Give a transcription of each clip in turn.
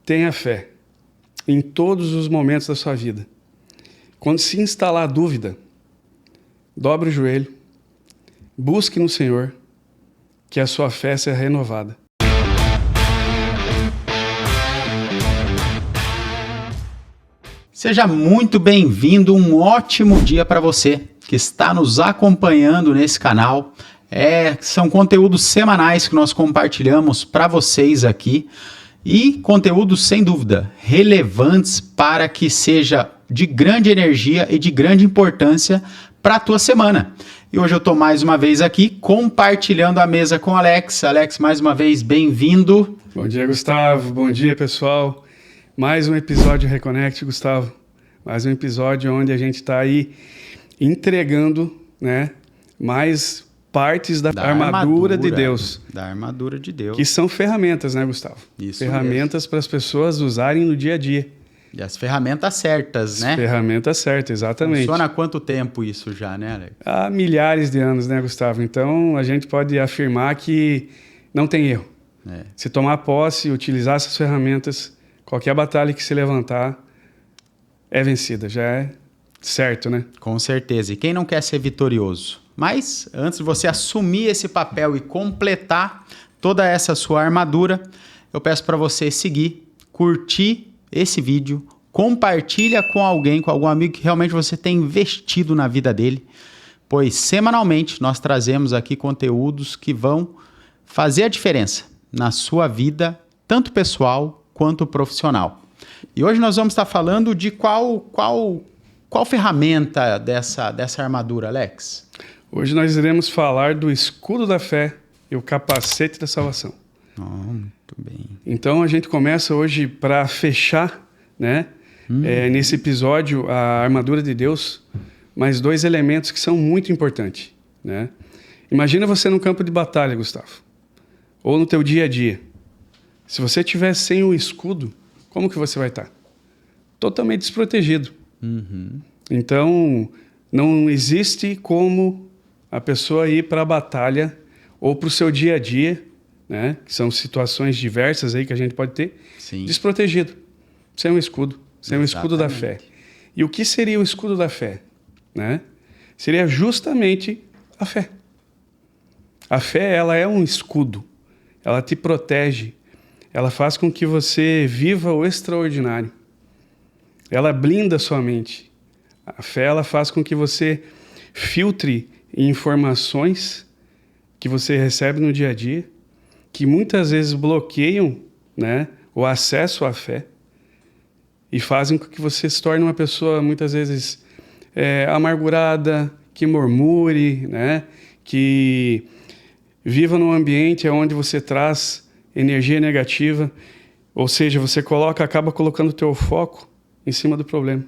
Tenha fé em todos os momentos da sua vida. Quando se instalar dúvida, dobre o joelho, busque no Senhor, que a sua fé seja renovada. Seja muito bem-vindo, um ótimo dia para você que está nos acompanhando nesse canal. São conteúdos semanais que nós compartilhamos para vocês aqui e conteúdos, sem dúvida, relevantes para que seja de grande energia e de grande importância para a tua semana. E hoje eu estou mais uma vez aqui compartilhando a mesa com o Alex. Alex, mais uma vez, bem-vindo. Bom dia, Gustavo. Bom dia, pessoal. Mais um episódio Reconnect, Gustavo. Mais um episódio onde a gente está aí entregando, né, mais partes da armadura de Deus. Da armadura de Deus. Que são ferramentas, né, Gustavo? Isso ferramentas para as pessoas usarem no dia a dia. E as ferramentas certas, né? As ferramentas certas, exatamente. Funciona há quanto tempo isso já, né, Alex? Há milhares de anos, né, Gustavo? Então, a gente pode afirmar que não tem erro. Se tomar posse e utilizar essas ferramentas, qualquer batalha que se levantar é vencida, já é certo, né? Com certeza. E quem não quer ser vitorioso? Mas, antes de você assumir esse papel e completar toda essa sua armadura, eu peço para você seguir, curtir esse vídeo, compartilha com alguém, com algum amigo que realmente você tem investido na vida dele, pois semanalmente nós trazemos aqui conteúdos que vão fazer a diferença na sua vida, tanto pessoal quanto profissional. E hoje nós vamos estar falando de qual ferramenta dessa armadura, Alex? Hoje nós iremos falar do escudo da fé e o capacete da salvação. Muito bem. Então a gente começa hoje para fechar, né, nesse episódio, a armadura de Deus, mais dois elementos que são muito importantes, né? Imagina você no campo de batalha, Gustavo, ou no teu dia a dia. Se você estiver sem o escudo, como que você vai estar? Totalmente desprotegido. Então, não existe como a pessoa ir para a batalha ou para o seu dia a dia, né? Que são situações diversas aí que a gente pode ter, Sim. Desprotegido, sem um escudo, sem o escudo da fé. Exatamente. E o que seria o escudo da fé? Né? Seria justamente a fé. A fé, ela é um escudo, ela te protege, ela faz com que você viva o extraordinário, ela blinda sua mente. A fé, ela faz com que você filtre informações que você recebe no dia a dia, que muitas vezes bloqueiam, né, o acesso à fé e fazem com que você se torne uma pessoa, muitas vezes, amargurada, que murmure, né, que viva num ambiente onde você traz energia negativa, ou seja, você acaba colocando o teu foco em cima do problema.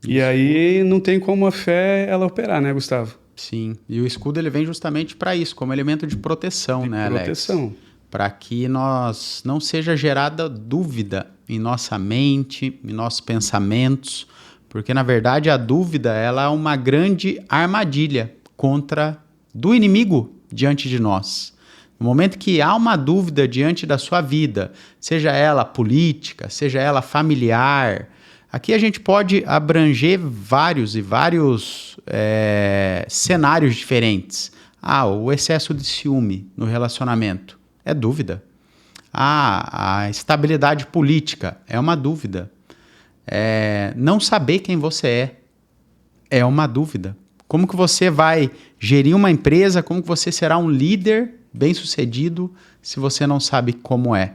E aí não tem como a fé ela operar, né, Gustavo? Sim, e o escudo ele vem justamente para isso, como elemento de proteção, né, Alex? Proteção. Para que nós não seja gerada dúvida em nossa mente, em nossos pensamentos, porque na verdade a dúvida ela é uma grande armadilha do inimigo diante de nós. No momento que há uma dúvida diante da sua vida, seja ela política, seja ela familiar, aqui a gente pode abranger vários cenários diferentes. O excesso de ciúme no relacionamento é dúvida. A estabilidade política é uma dúvida. Não saber quem você é uma dúvida. Como que você vai gerir uma empresa, como que você será um líder bem-sucedido se você não sabe como é.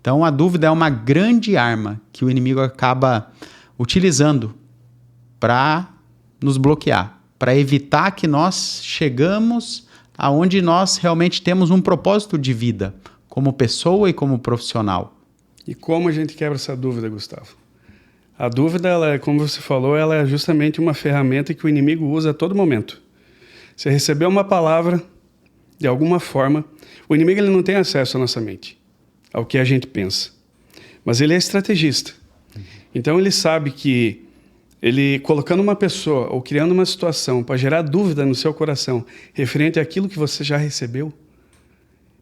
Então a dúvida é uma grande arma que o inimigo acaba utilizando para nos bloquear, para evitar que nós chegamos aonde nós realmente temos um propósito de vida, como pessoa e como profissional. E como a gente quebra essa dúvida, Gustavo? A dúvida, como você falou, ela é justamente uma ferramenta que o inimigo usa a todo momento. Você recebeu uma palavra, de alguma forma, o inimigo ele não tem acesso à nossa mente, ao que a gente pensa. Mas ele é estrategista. Então ele sabe que ele colocando uma pessoa ou criando uma situação para gerar dúvida no seu coração referente àquilo que você já recebeu,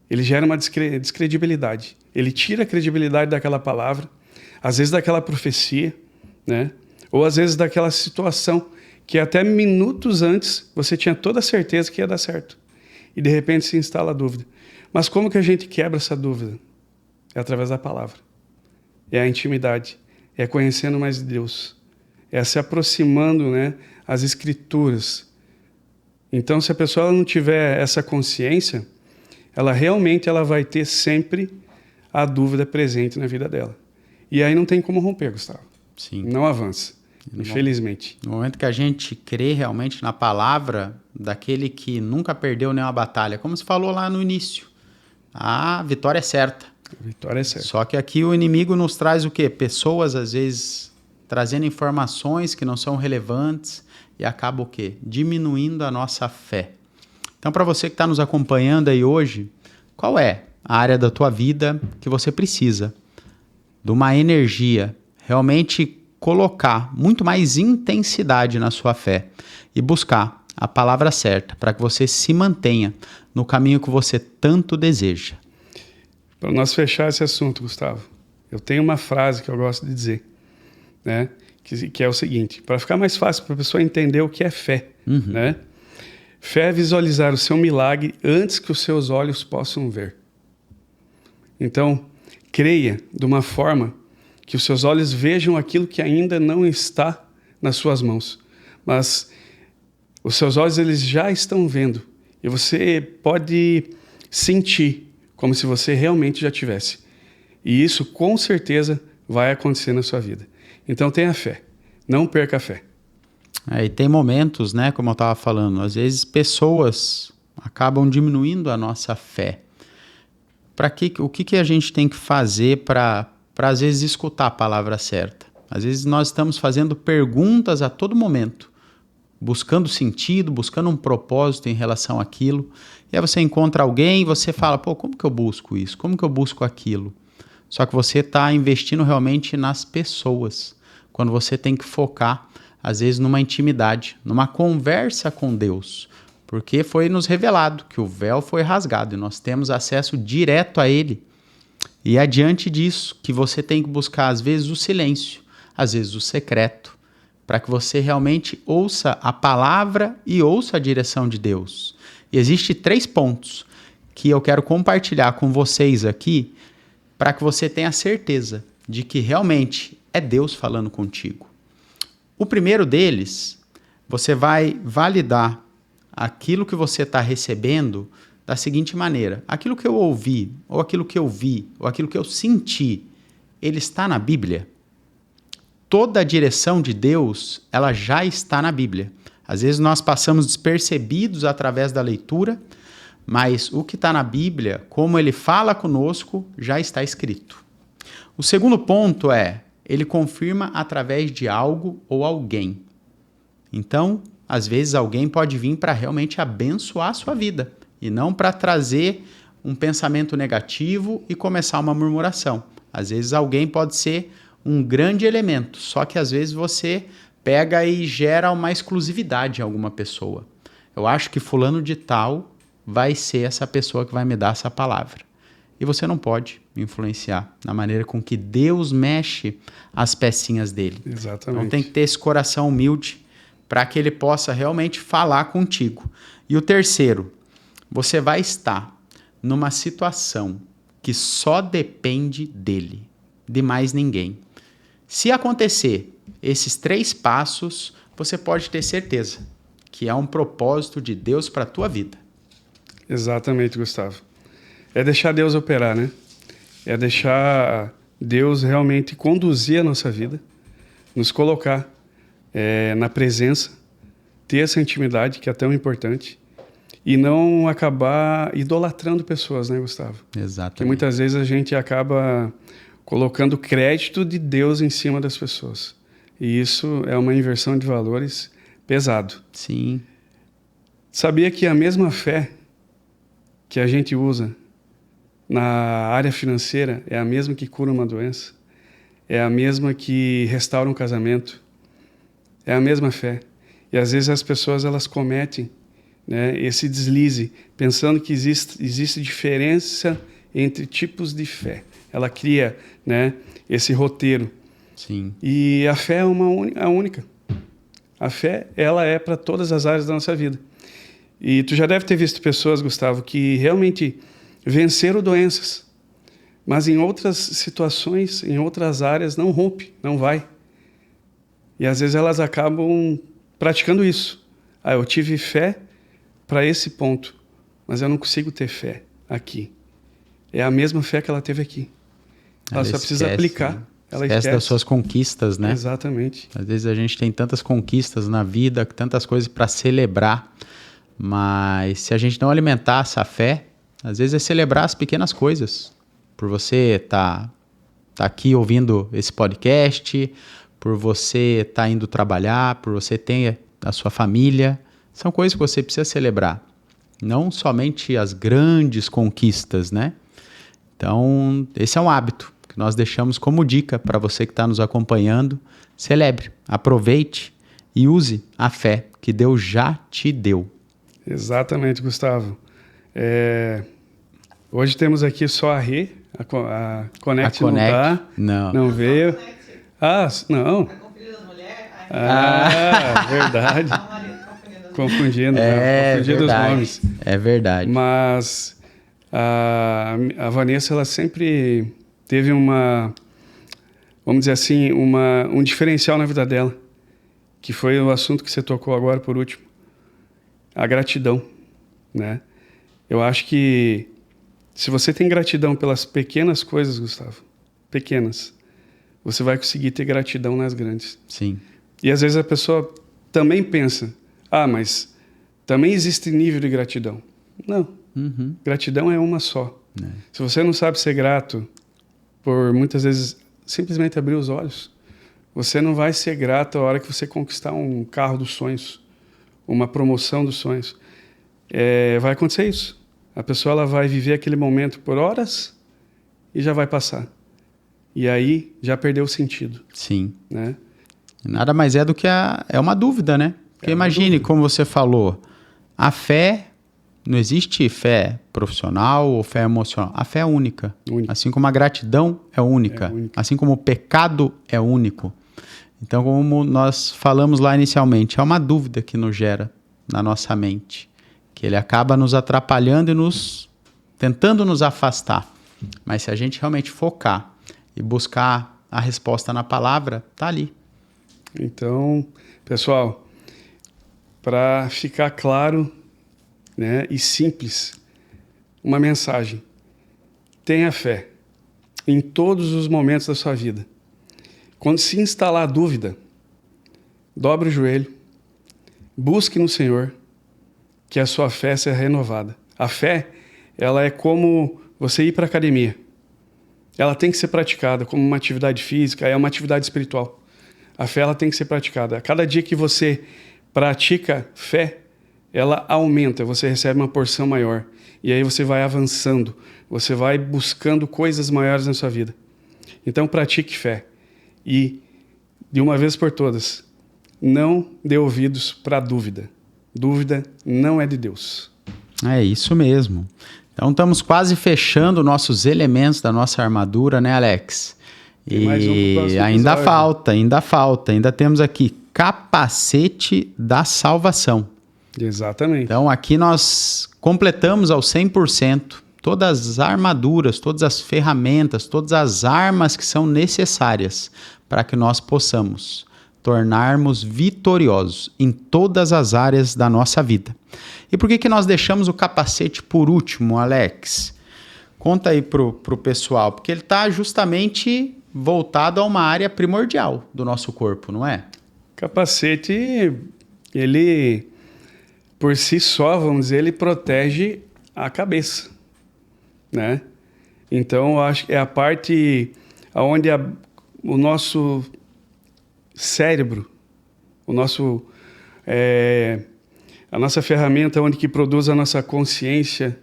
ele gera uma descredibilidade. Ele tira a credibilidade daquela palavra, às vezes daquela profecia, né? Ou às vezes daquela situação que até minutos antes você tinha toda a certeza que ia dar certo. E de repente se instala a dúvida. Mas como que a gente quebra essa dúvida? É através da palavra. É a intimidade. É conhecendo mais de Deus. É se aproximando, né, às Escrituras. Então, se a pessoa não tiver essa consciência, ela realmente vai ter sempre a dúvida presente na vida dela. E aí não tem como romper, Gustavo. Sim. Não avança, infelizmente. No momento que a gente crê realmente na palavra daquele que nunca perdeu nenhuma batalha, como se falou lá no início, a vitória é certa. A vitória é certa. Só que aqui o inimigo nos traz o quê? Pessoas, às vezes, trazendo informações que não são relevantes e acaba o quê? Diminuindo a nossa fé. Então, para você que está nos acompanhando aí hoje, qual é a área da tua vida que você precisa de uma energia, realmente colocar muito mais intensidade na sua fé e buscar a palavra certa para que você se mantenha no caminho que você tanto deseja? Para nós fechar esse assunto, Gustavo, eu tenho uma frase que eu gosto de dizer, né? Que é o seguinte, para ficar mais fácil para a pessoa entender o que é fé, né? Fé é visualizar o seu milagre antes que os seus olhos possam ver. Então, creia de uma forma que os seus olhos vejam aquilo que ainda não está nas suas mãos, mas os seus olhos eles já estão vendo e você pode sentir como se você realmente já tivesse. E isso com certeza vai acontecer na sua vida. Então tenha fé, não perca a fé. E tem momentos, né, como eu estava falando, às vezes pessoas acabam diminuindo a nossa fé. O que a gente tem que fazer para às vezes escutar a palavra certa? Às vezes nós estamos fazendo perguntas a todo momento, buscando sentido, buscando um propósito em relação àquilo. E aí você encontra alguém e você fala, pô, como que eu busco isso? Como que eu busco aquilo? Só que você está investindo realmente nas pessoas, quando você tem que focar, às vezes, numa intimidade, numa conversa com Deus, porque foi nos revelado que o véu foi rasgado e nós temos acesso direto a Ele. E é diante disso que você tem que buscar, às vezes, o silêncio, às vezes o secreto, para que você realmente ouça a palavra e ouça a direção de Deus. E existem 3 pontos que eu quero compartilhar com vocês aqui, para que você tenha certeza de que realmente é Deus falando contigo. O primeiro deles, você vai validar aquilo que você está recebendo da seguinte maneira: aquilo que eu ouvi, ou aquilo que eu vi, ou aquilo que eu senti, ele está na Bíblia? Toda a direção de Deus, ela já está na Bíblia. Às vezes nós passamos despercebidos através da leitura, mas o que está na Bíblia, como ele fala conosco, já está escrito. O segundo ponto é, ele confirma através de algo ou alguém. Então, às vezes alguém pode vir para realmente abençoar a sua vida e não para trazer um pensamento negativo e começar uma murmuração. Às vezes alguém pode ser um grande elemento, só que às vezes você pega e gera uma exclusividade em alguma pessoa. Eu acho que fulano de tal vai ser essa pessoa que vai me dar essa palavra. E você não pode influenciar na maneira com que Deus mexe as pecinhas dele. Exatamente. Então tem que ter esse coração humilde para que ele possa realmente falar contigo. E o terceiro, você vai estar numa situação que só depende dele, de mais ninguém. Se acontecer esses 3 passos, você pode ter certeza que é um propósito de Deus para a tua vida. Exatamente, Gustavo. É deixar Deus operar, né? É deixar Deus realmente conduzir a nossa vida, nos colocar na presença, ter essa intimidade que é tão importante e não acabar idolatrando pessoas, né, Gustavo? Exatamente. Porque muitas vezes a gente acaba colocando crédito de Deus em cima das pessoas. E isso é uma inversão de valores pesado. Sim. Sabia que a mesma fé que a gente usa na área financeira é a mesma que cura uma doença, é a mesma que restaura um casamento, é a mesma fé. E às vezes as pessoas elas cometem né, esse deslize, pensando que existe diferença entre tipos de fé. Ela cria, né, esse roteiro. Sim. E a fé é a única. A fé, ela é para todas as áreas da nossa vida. E tu já deve ter visto pessoas, Gustavo, que realmente venceram doenças, mas em outras situações, em outras áreas, não rompe, não vai. E às vezes elas acabam praticando isso. Eu tive fé para esse ponto, mas eu não consigo ter fé aqui. É a mesma fé que ela teve aqui. Ela só precisa aplicar. Né? Ela esquece das suas conquistas, né? Exatamente. Às vezes a gente tem tantas conquistas na vida, tantas coisas para celebrar, mas se a gente não alimentar essa fé, às vezes é celebrar as pequenas coisas. Por você tá aqui ouvindo esse podcast, por você estar indo trabalhar, por você ter a sua família, são coisas que você precisa celebrar. Não somente as grandes conquistas, né? Então, esse é um hábito que nós deixamos como dica para você que está nos acompanhando. Celebre, aproveite e use a fé que Deus já te deu. Exatamente, Gustavo. Hoje temos aqui só a Rê, a Connect não tá, não veio. Não. Verdade. Confundindo os nomes. É verdade. Mas a Vanessa, ela sempre teve vamos dizer assim, um diferencial na vida dela, que foi o assunto que você tocou agora por último, a gratidão, né? Eu acho que se você tem gratidão pelas pequenas coisas, Gustavo, pequenas, você vai conseguir ter gratidão nas grandes. Sim. E às vezes a pessoa também pensa, mas também existe nível de gratidão. Não. Uhum. Gratidão é uma só. Se você não sabe ser grato por muitas vezes simplesmente abrir os olhos, você não vai ser grato a hora que você conquistar um carro dos sonhos, uma promoção dos sonhos. Vai acontecer isso. A pessoa ela vai viver aquele momento por horas e já vai passar. E aí já perdeu o sentido. Sim. Né? Nada mais é do que é uma dúvida, né? Porque imagine, como você falou, a fé, não existe fé profissional ou fé emocional. A fé é única. Assim como a gratidão é única. Assim como o pecado é único. Então, como nós falamos lá inicialmente, é uma dúvida que nos gera na nossa mente, que ele acaba nos atrapalhando e tentando nos afastar. Mas se a gente realmente focar e buscar a resposta na palavra, tá ali. Então, pessoal, para ficar claro, né, e simples, uma mensagem: tenha fé em todos os momentos da sua vida. Quando se instalar a dúvida, dobre o joelho, busque no Senhor, que a sua fé seja renovada. A fé, ela é como você ir para a academia. Ela tem que ser praticada como uma atividade física, é uma atividade espiritual. A fé, ela tem que ser praticada. A cada dia que você pratica fé, ela aumenta, você recebe uma porção maior. E aí você vai avançando, você vai buscando coisas maiores na sua vida. Então pratique fé. E, de uma vez por todas, não dê ouvidos para a dúvida. Dúvida não é de Deus. É isso mesmo. Então estamos quase fechando nossos elementos da nossa armadura, né, Alex? E ainda falta. Ainda temos aqui capacete da salvação. Exatamente. Então aqui nós completamos ao 100% todas as armaduras, todas as ferramentas, todas as armas que são necessárias para que nós possamos tornarmos vitoriosos em todas as áreas da nossa vida. E por que nós deixamos o capacete por último, Alex? Conta aí pro pessoal, porque ele está justamente voltado a uma área primordial do nosso corpo, não é? Capacete, ele, por si só, vamos dizer, ele protege a cabeça, né? Então, eu acho que é a parte onde o nosso cérebro, a nossa ferramenta onde que produz a nossa consciência,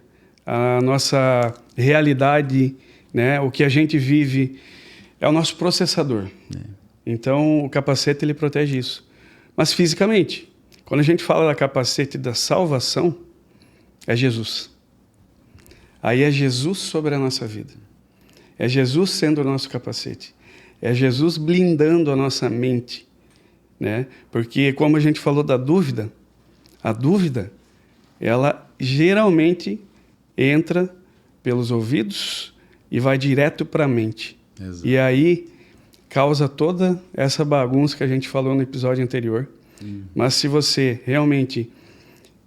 a nossa realidade, né? O que a gente vive é o nosso processador. Então, o capacete ele protege isso. Mas fisicamente, Quando a gente fala da capacete da salvação, é Jesus. Aí é Jesus sobre a nossa vida. É Jesus sendo o nosso capacete. É Jesus blindando a nossa mente, né? Porque, como a gente falou da dúvida, a dúvida, ela geralmente entra pelos ouvidos e vai direto para a mente. Exato. E aí causa toda essa bagunça que a gente falou no episódio anterior. Mas se você realmente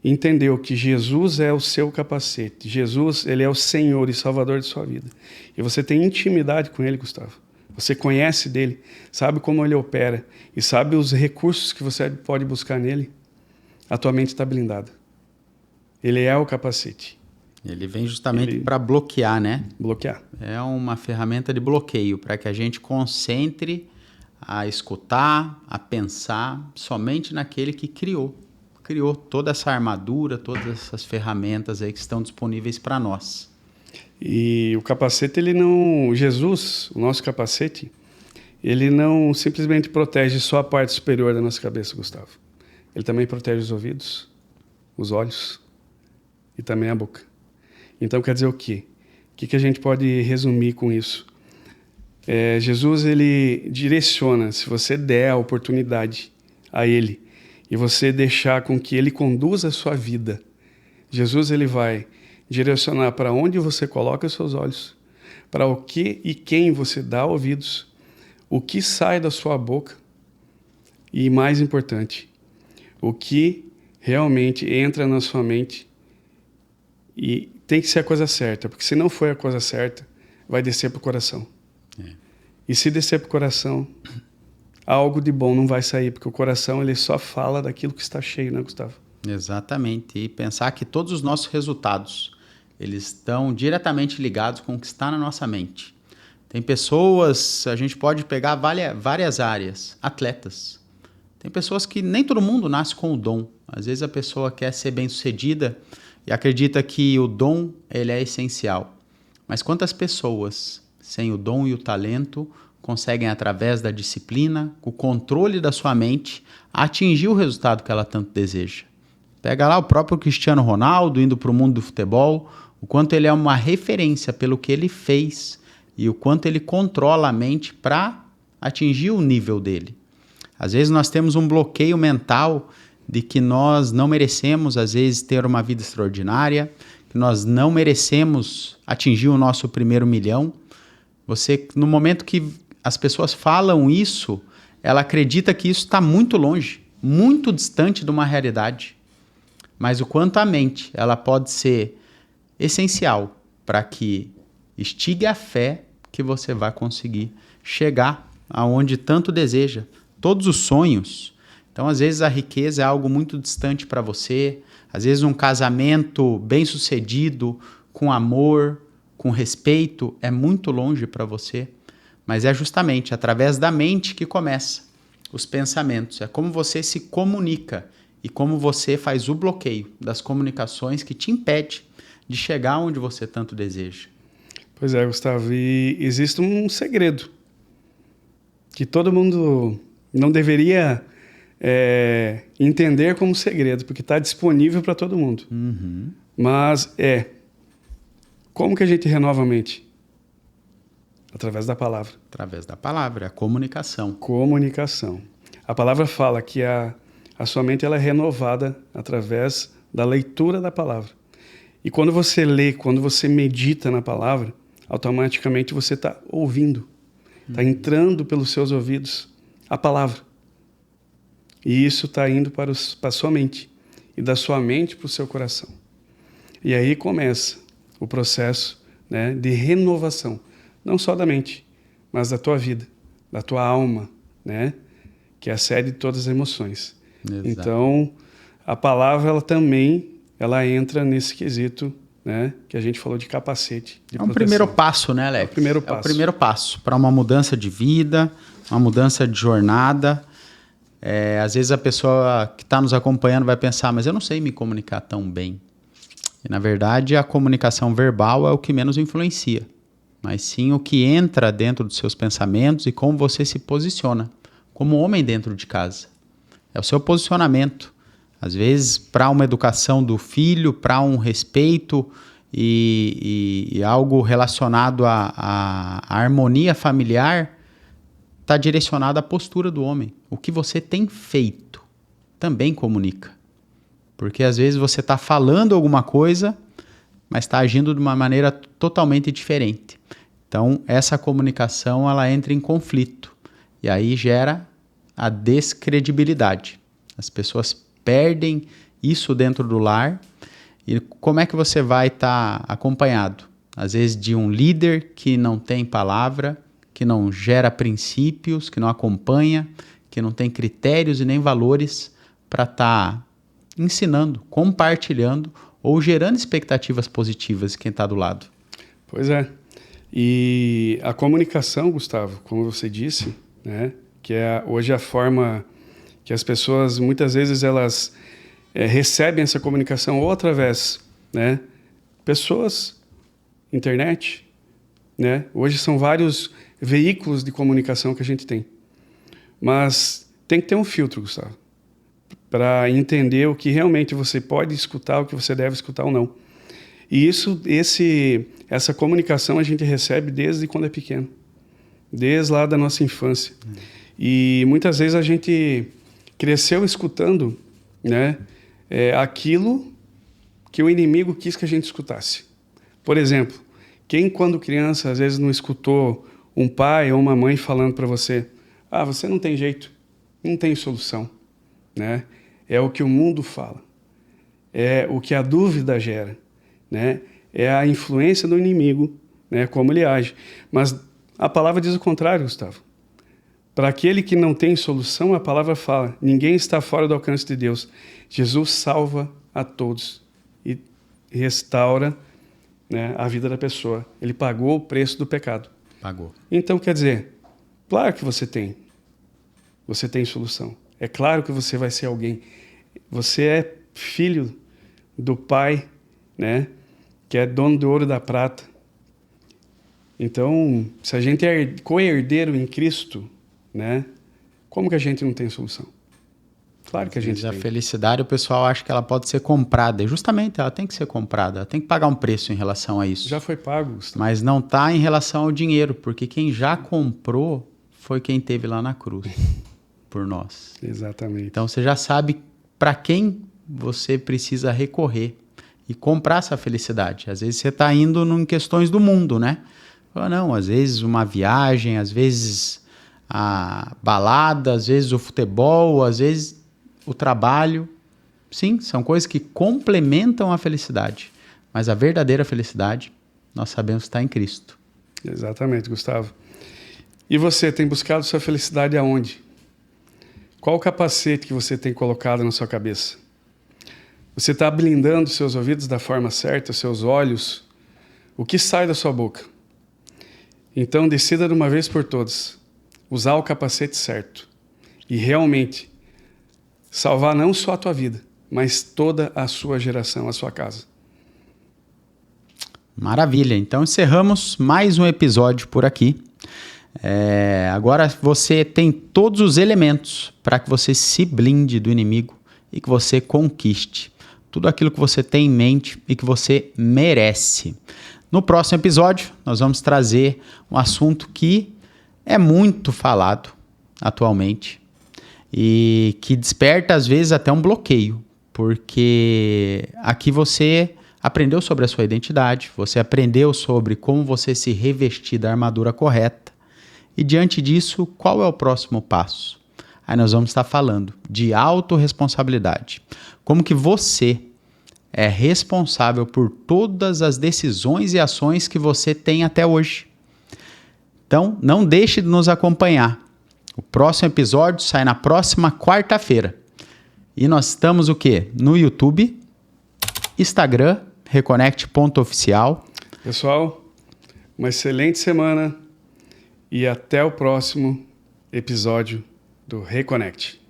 entendeu que Jesus é o seu capacete, Jesus, ele é o Senhor e Salvador de sua vida, e você tem intimidade com ele, Gustavo, você conhece dele, sabe como ele opera e sabe os recursos que você pode buscar nele, a tua mente está blindada. Ele é o capacete. Ele vem justamente para bloquear, né? Bloquear. É uma ferramenta de bloqueio para que a gente concentre a escutar, a pensar somente naquele que criou toda essa armadura, todas essas ferramentas aí que estão disponíveis para nós. E o capacete, Jesus, o nosso capacete, ele não simplesmente protege só a parte superior da nossa cabeça, Gustavo. Ele também protege os ouvidos, os olhos e também a boca. Então quer dizer o quê? O que a gente pode resumir com isso? Jesus, ele direciona, se você der a oportunidade a ele e você deixar com que ele conduza a sua vida, Jesus, ele vai direcionar para onde você coloca os seus olhos, para o que e quem você dá ouvidos, o que sai da sua boca e, mais importante, o que realmente entra na sua mente. E tem que ser a coisa certa, porque se não for a coisa certa, vai descer para o coração. E se descer para o coração, algo de bom não vai sair, porque o coração ele só fala daquilo que está cheio, né, Gustavo? Exatamente. E pensar que todos os nossos resultados, eles estão diretamente ligados com o que está na nossa mente. Tem pessoas, a gente pode pegar várias áreas, atletas. Tem pessoas que nem todo mundo nasce com o dom. Às vezes a pessoa quer ser bem-sucedida e acredita que o dom ele é essencial. Mas quantas pessoas, sem o dom e o talento, conseguem, através da disciplina, o controle da sua mente, atingir o resultado que ela tanto deseja? Pega lá o próprio Cristiano Ronaldo indo para o mundo do futebol, o quanto ele é uma referência pelo que ele fez e o quanto ele controla a mente para atingir o nível dele. Às vezes nós temos um bloqueio mental de que nós não merecemos, às vezes, ter uma vida extraordinária, que nós não merecemos atingir o nosso primeiro milhão. Você, no momento que as pessoas falam isso, ela acredita que isso está muito longe, muito distante de uma realidade. Mas o quanto a mente ela pode ser essencial para que instigue a fé que você vai conseguir chegar aonde tanto deseja. Todos os sonhos. Então, às vezes, a riqueza é algo muito distante para você. Às vezes, um casamento bem-sucedido, com amor, com respeito, é muito longe para você. Mas é justamente através da mente que começa os pensamentos. É como você se comunica e como você faz o bloqueio das comunicações que te impede de chegar onde você tanto deseja. Pois é, Gustavo. E existe um segredo que todo mundo não deveria entender como segredo, porque está disponível para todo mundo. Uhum. Mas como que a gente renova a mente? Através da palavra. Através da palavra, a comunicação. Comunicação. A palavra fala que a sua mente ela é renovada através da leitura da palavra. E quando você lê, quando você medita na palavra, automaticamente você está ouvindo. Está entrando pelos seus ouvidos a palavra. E isso está indo para a sua mente. E da sua mente para o seu coração. E aí começa o processo, né, de renovação. Não só da mente, mas da tua vida, da tua alma, né, que é a sede de todas as emoções. Exato. Então, a palavra ela entra nesse quesito, né, que a gente falou de capacete. De proteção. Primeiro passo, né, Alex? É o primeiro passo. É o primeiro passo para uma mudança de vida, uma mudança de jornada. Às vezes a pessoa que está nos acompanhando vai pensar, mas eu não sei me comunicar tão bem. E, na verdade, a comunicação verbal é o que menos influencia, mas sim o que entra dentro dos seus pensamentos e como você se posiciona como homem dentro de casa. É o seu posicionamento. Às vezes, para uma educação do filho, para um respeito e algo relacionado à harmonia familiar, está direcionado à postura do homem. O que você tem feito também comunica. Porque às vezes você está falando alguma coisa, mas está agindo de uma maneira totalmente diferente. Então, essa comunicação ela entra em conflito. E aí gera a descredibilidade. As pessoas perdem isso dentro do lar. E como é que você vai estar acompanhado? Às vezes de um líder que não tem palavra, que não gera princípios, que não acompanha, que não tem critérios e nem valores para estar ensinando, compartilhando ou gerando expectativas positivas em quem está do lado. Pois é. E a comunicação, Gustavo, como você disse, né, que é hoje a forma que as pessoas, muitas vezes, elas recebem essa comunicação ou através, né, pessoas, internet, né? Hoje são vários veículos de comunicação que a gente tem. Mas tem que ter um filtro, Gustavo, para entender o que realmente você pode escutar, o que você deve escutar ou não. E essa comunicação a gente recebe desde quando é pequeno, desde lá da nossa infância. E muitas vezes a gente cresceu escutando, né, aquilo que o inimigo quis que a gente escutasse. Por exemplo, quem quando criança às vezes não escutou um pai ou uma mãe falando para você, você não tem jeito, não tem solução, né? É o que o mundo fala, é o que a dúvida gera, né? É a influência do inimigo, né? Como ele age. Mas a palavra diz o contrário, Gustavo. Para aquele que não tem solução, a palavra fala, ninguém está fora do alcance de Deus. Jesus salva a todos e restaura, né, a vida da pessoa. Ele pagou o preço do pecado. Pagou. Então, quer dizer, claro que você tem solução. É claro que você vai ser alguém. Você é filho do Pai, né, que é dono do ouro e da prata. Então, se a gente é co-herdeiro em Cristo, né, como que a gente não tem solução? Claro que a gente tem. A felicidade, o pessoal acha que ela pode ser comprada. E justamente, ela tem que ser comprada. Ela tem que pagar um preço em relação a isso. Já foi pago, Gustavo. Mas não está em relação ao dinheiro, porque quem já comprou foi quem esteve lá na cruz por nós. Exatamente. Então, você já sabe para quem você precisa recorrer e comprar essa felicidade. Às vezes, você está indo em questões do mundo, né? Não, às vezes uma viagem, às vezes a balada, às vezes o futebol, às vezes o trabalho. Sim, são coisas que complementam a felicidade. Mas a verdadeira felicidade, nós sabemos que está em Cristo. Exatamente, Gustavo. E você tem buscado sua felicidade aonde? Qual o capacete que você tem colocado na sua cabeça? Você está blindando seus ouvidos da forma certa, seus olhos? O que sai da sua boca? Então, decida de uma vez por todas usar o capacete certo e realmente salvar não só a tua vida, mas toda a sua geração, a sua casa. Maravilha. Então, encerramos mais um episódio por aqui. Agora você tem todos os elementos para que você se blinde do inimigo e que você conquiste tudo aquilo que você tem em mente e que você merece. No próximo episódio, nós vamos trazer um assunto que é muito falado atualmente e que desperta, às vezes, até um bloqueio, porque aqui você aprendeu sobre a sua identidade, você aprendeu sobre como você se revestir da armadura correta e, diante disso, qual é o próximo passo? Aí nós vamos estar falando de autorresponsabilidade. Como que você é responsável por todas as decisões e ações que você tem até hoje. Então, não deixe de nos acompanhar. O próximo episódio sai na próxima quarta-feira. E nós estamos o quê? No YouTube, Instagram, Reconnect.oficial. Pessoal, uma excelente semana e até o próximo episódio do Reconnect.